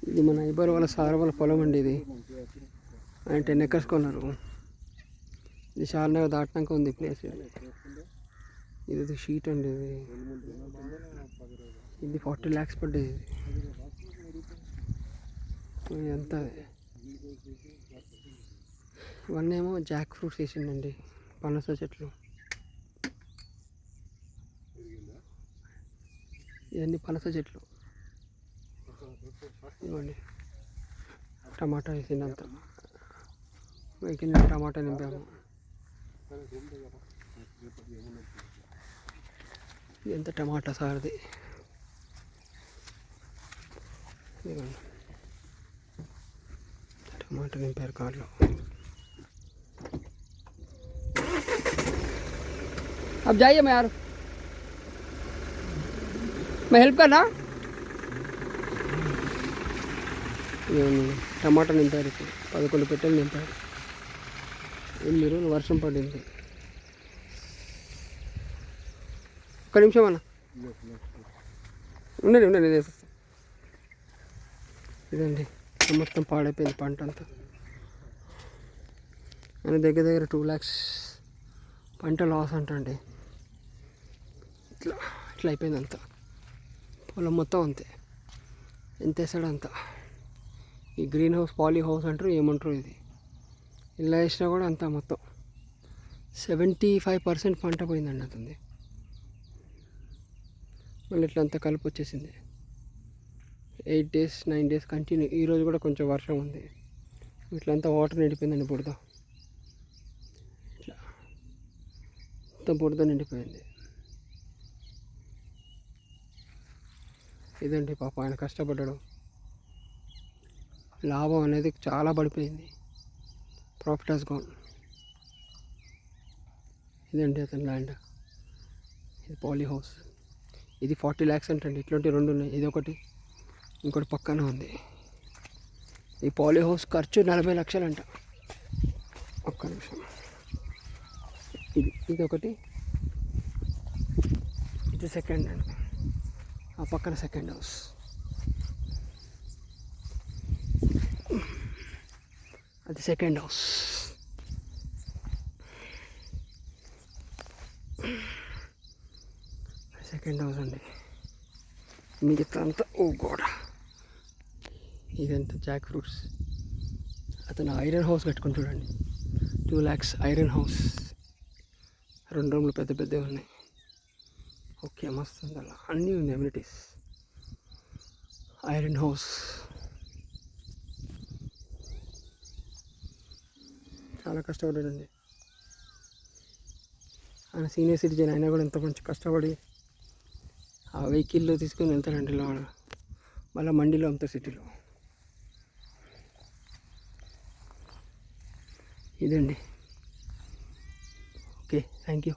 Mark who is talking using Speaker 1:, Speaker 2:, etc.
Speaker 1: ఇది మన ఐబర్ వాళ్ళ సార్ వాళ్ళ పొలం అండి. ఇది ఆయన 10 acres కొన్నారు. ఇది షార్నగర్ దాటినాక ఉంది ప్లేస్. ఇది షీట్ అండి. ఇది 40 lakhs పడ్డది. ఇది ఎంత ఇవన్నీ ఏమో జాక్ ఫ్రూట్స్ వేసిండండి, పనస చెట్లు. ఇవన్నీ పనస చెట్లు. ఇవ్వండి టమాటా వేసిందంత. వెహికల్ టమాటా నింపాము. ఎంత టమాటా సార్ది. ఇదిగోండి टमाटर निंपाరు కార్లో. अब जाइए मैं यार, मैं हेल्प करना. టమాటా నింపారు. 11 పెట్టెలు నింపారు. మీరు వర్షం పడింది. ఒక్క నిమిషం అన్న, ఉండండి వేసేస్తా. ఇదండి మొత్తం పాడైపోయింది పంట అంతా. అని దగ్గర 2 lakhs పంట లాస్ అంటండి. ఇట్లా అయిపోయింది అంతా. పొలం మొత్తం అంతే. ఎంత వేసాడు అంతా. ఈ గ్రీన్ హౌస్, పాలీ హౌస్ అంటారు, ఏమంటారు ఇది. ఇలా వేసినా కూడా అంతా మొత్తం 75% పంట పోయిందండి అతనిది. మళ్ళీ ఇట్లా అంతా కలిపి వచ్చేసింది. 8 days 9 days కంటిన్యూ. ఈరోజు కూడా కొంచెం వర్షం ఉంది. ఇట్లంతా వాటర్ నిండిపోయిందండి, బురద. ఇట్లా అంతా బురద నిండిపోయింది. ఇదండి పాప, ఆయన కష్టపడ్డాడు. లాభం అనేది చాలా పడిపోయింది. Profit has gone. ఇదండి అతని ల్యాండ్. ఇది పాలీ హౌస్. ఇది 40 lakhs అంటండి. ఇట్లాంటి 2 ఉన్నాయి. ఇది ఒకటి, ఇంకోటి పక్కన ఉంది. ఈ పాలీ హౌస్ ఖర్చు 40 లక్షలు అంట. ఒక్క నిమిషం. ఇది ఒకటి, ఇది సెకండ్ అండి. ఆ పక్కన సెకండ్ హౌస్. అది సెకండ్ హౌస్. సెకండ్ హౌస్ అండి. మిగతా అంతా ఓ గోడ. ఇదంతా జాక్ ఫ్రూట్స్. అతను ఐరన్ హౌస్ కట్టుకుని చూడండి. 2 lakhs ఐరన్ హౌస్. 2 రూమ్లు పెద్ద పెద్దవి ఉన్నాయి. ఓకే, మస్తు ఉంది. అలా అన్నీ ఉంది అమ్యూనిటీస్. Iron house. చాలా కష్టపడ్డాడండి ఆయన. సీనియర్ సిటిజన్ అయినా కూడా ఎంత మంచి కష్టపడి ఆ వెహికల్లో తీసుకొని వెళ్తాడండి లోన. మళ్ళీ మండీలో అమ్ముతారు సిటీలో. ఇదండి. Okay, thank you.